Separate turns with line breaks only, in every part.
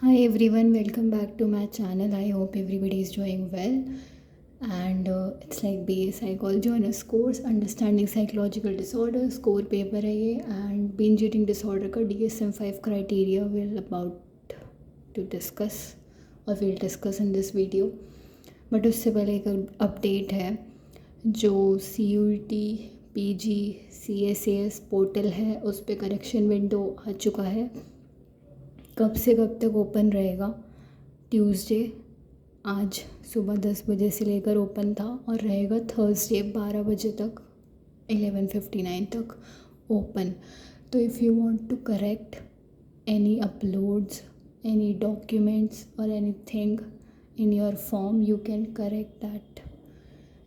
Hi everyone, welcome back to my channel. I hope everybody is doing well. And it's like BA Psychology Honors course, Understanding Psychological Disorders, core paper है ये and binge eating disorder का DSM-5 criteria we'll about to discuss और we'll discuss in this video. But उससे पहले एक update है जो CUET PG CSAS portal है उस पर करेक्शन विंडो आ चुका है। कब से कब तक ओपन रहेगा? ट्यूसडे आज सुबह 10 बजे से लेकर ओपन था और रहेगा थर्सडे 12 बजे तक 11:59 तक ओपन। तो if you want to correct any uploads, any documents or anything in your form you can correct that.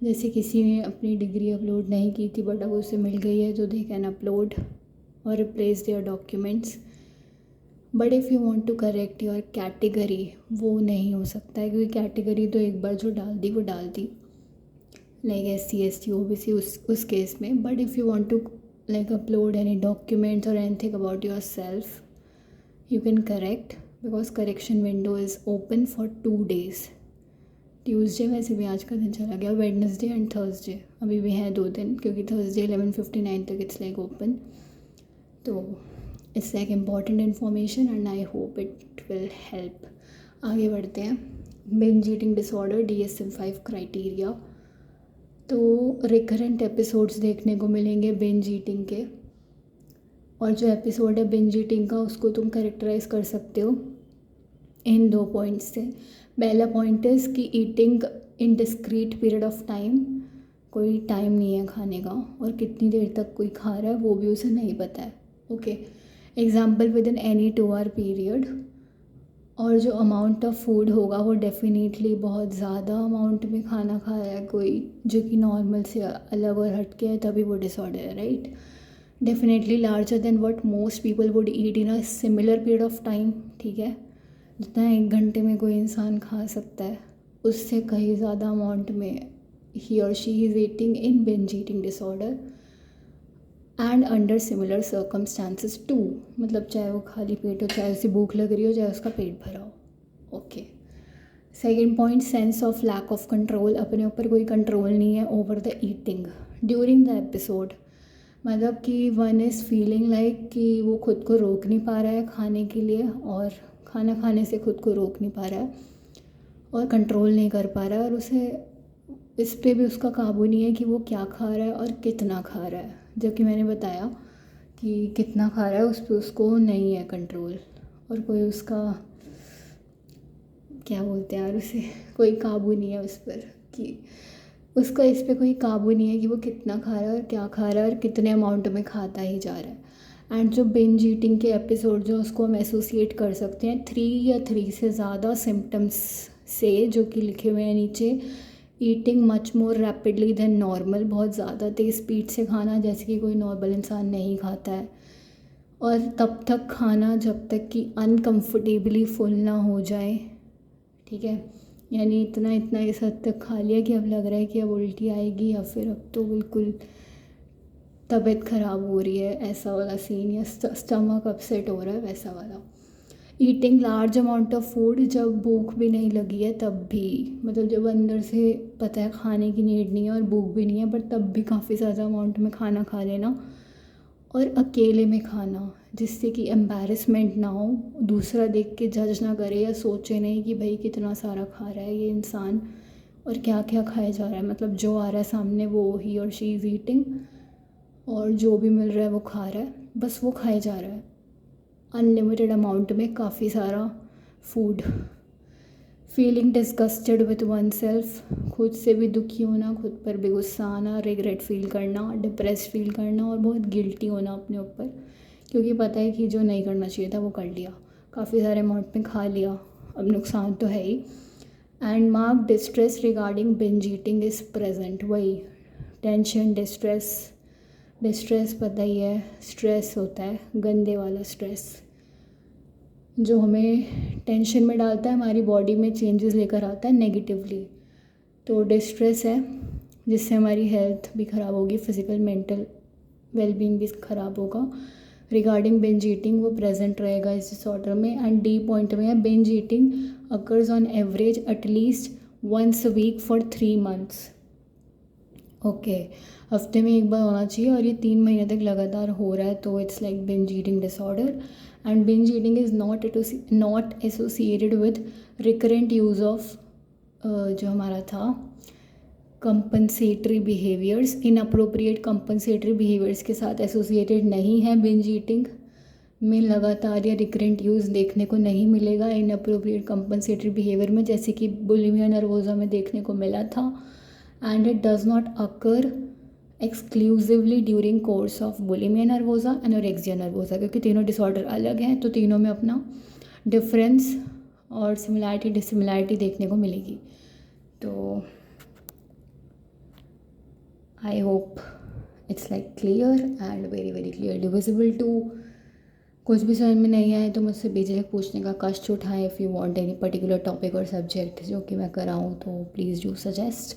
जैसे किसी ने अपनी डिग्री अपलोड नहीं की थी बट अब उसे मिल गई है तो दे कैन अपलोड और replace their documents. But if you want to correct your category वो नहीं हो सकता है क्योंकि कैटेगरी तो एक बार जो डाल दी वो डाल दी, लाइक SC ST OBC उस केस में। But if you want to like upload any documents or anything about yourself you can correct because correction window is open for 2 days। Tuesday वैसे भी आज का दिन चला गया, वेडनेसडे एंड थर्सडे अभी भी हैं 2 दिन क्योंकि थर्सडे 11:59 तक इट्स लाइक ओपन। तो it's like important information and I hope it will help. आगे बढ़ते हैं। Binge eating disorder DSM-5 criteria. तो रिकरेंट एपिसोड्स देखने को मिलेंगे बिंज ईटिंग के, और जो एपिसोड है बिंज ईटिंग का उसको तुम करेक्टराइज कर सकते हो इन 2 पॉइंट्स से। पहला पॉइंट इज़ कि eating in discrete period of time, कोई टाइम नहीं है खाने का और कितनी देर तक कोई खा रहा है वो भी उसे नहीं पता है। Okay, example with in any 2 hour period. और जो अमाउंट ऑफ फूड होगा वो डेफिनेटली बहुत ज़्यादा अमाउंट में खाना खाया है कोई जो कि नॉर्मल से अलग और हट के है, तभी वो डिसऑर्डर है, right. Definitely larger than what most people would eat in a similar period of time, ठीक है। जितना 1 घंटे में कोई इंसान खा सकता है उससे कहीं ज़्यादा अमाउंट में ही और she is eating in binge eating disorder and under similar circumstances too. मतलब चाहे वो खाली पेट हो, चाहे उसे भूख लग रही हो, चाहे उसका पेट भरा हो। Okay, second point, sense of lack of control. अपने ऊपर कोई कंट्रोल नहीं है over the eating during the episode. मतलब कि वन इज़ फीलिंग लाइक कि वो खुद को रोक नहीं पा रहा है खाने के लिए और खाना खाने से खुद को रोक नहीं पा रहा है और कंट्रोल नहीं कर पा रहा है, और उसे इस पे भी उसका काबू नहीं है कि वो क्या खा रहा है और कितना खा रहा है। जबकि मैंने बताया कि कितना खा रहा है उस पर उसको नहीं है कंट्रोल, और कोई उसका क्या बोलते हैं यार, उसे कोई काबू नहीं है उस पर कि उसका इस पे कोई काबू नहीं है कि वो कितना खा रहा है और क्या खा रहा है और कितने अमाउंट में खाता ही जा रहा है। एंड जो बिंज ईटिंग के एपिसोड जो उसको हम एसोसिएट कर सकते हैं 3 या 3 से ज़्यादा सिम्टम्स से, जो कि लिखे हुए हैं नीचे। Eating much more rapidly than normal, बहुत ज़्यादा तेज़ स्पीड से खाना जैसे कि कोई नॉर्मल इंसान नहीं खाता है, और तब तक खाना जब तक कि अनकम्फर्टेबली फुल ना हो जाए, ठीक है। यानी इतना इतना इस हद तक खा लिया कि अब लग रहा है कि अब उल्टी आएगी या फिर अब तो बिल्कुल तबीयत ख़राब हो रही है, ऐसा वाला सीन, या स्टमक अपसेट हो रहा है, वैसा वाला। Eating large amount of food, जब भूख भी नहीं लगी है तब भी, मतलब जब अंदर से पता है खाने की नीड नहीं है और भूख भी नहीं है बट तब भी काफ़ी ज़्यादा अमाउंट में खाना खा लेना, और अकेले में खाना जिससे कि एम्बैरेसमेंट ना हो, दूसरा देख के जज ना करे या सोचे नहीं कि भाई कितना सारा खा रहा है ये इंसान और क्या क्या खाया जा रहा है। मतलब जो आ रहा है सामने वो ही और शी इज़ ईटिंग, और जो भी मिल रहा है वो खा रहा है, बस वो खाए जा रहा है अनलिमिटेड अमाउंट में काफ़ी सारा food. Feeling disgusted with one self, खुद से भी दुखी होना, खुद पर भी गुस्सा आना, रिग्रेट फील करना, डिप्रेस फील करना और बहुत गिल्टी होना अपने ऊपर, क्योंकि पता है कि जो नहीं करना चाहिए था वो कर लिया, काफ़ी सारे अमाउंट में खा लिया, अब नुकसान तो है ही। And marked distress regarding binge eating is present. वही टेंशन, डिस्ट्रेस पता ही है, स्ट्रेस होता है गंदे वाला स्ट्रेस जो हमें टेंशन में डालता है, हमारी बॉडी में चेंजेस लेकर आता है नेगेटिवली। तो डिस्ट्रेस है जिससे हमारी हेल्थ भी ख़राब होगी, फिज़िकल मेंटल वेलबींग भी ख़राब होगा। रिगार्डिंग बिंज ईटिंग वो प्रेजेंट रहेगा इस डिसऑर्डर में। एंड डी पॉइंट में है binge eating occurs on average at least once a week for 3 months. Okay, हफ्ते में एक बार होना चाहिए और ये 3 महीने तक लगातार हो रहा है, तो it's like binge eating disorder. And binge eating is not associated with recurrent use of जो हमारा था compensatory behaviours. Inappropriate compensatory behaviours के साथ एसोसिएटेड नहीं है। बिंज ईटिंग में लगातार या रिकरेंट यूज़ देखने को नहीं मिलेगा इनअप्रोप्रिएट कंपनसेटरी बिहेवियर में, जैसे कि बुलिमिया नर्वोसा में देखने को मिला था। And it does not occur exclusively during course of bulimia nervosa anorexia nervosa, क्योंकि तीनों डिसऑर्डर अलग हैं, तो तीनों में अपना डिफरेंस और सिमिलैरिटी डिसिमिलैरिटी देखने को मिलेगी। तो I hope it's like clear and very very clearly visible too. कुछ भी समझ में नहीं आए तो मुझसे बेझिझक पूछने का कष्ट उठाएं। If you want any particular topic और सब्जेक्ट जो कि मैं कराऊँ तो please do suggest.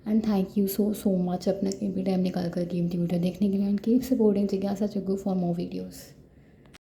And thank you so much अपना कीमती टाइम निकाल कर कीमती वीडियो देखने के लिए। एंड कीप सपोर्टिंग जिज्ञासा चग्गू फॉर मोर वीडियोज़।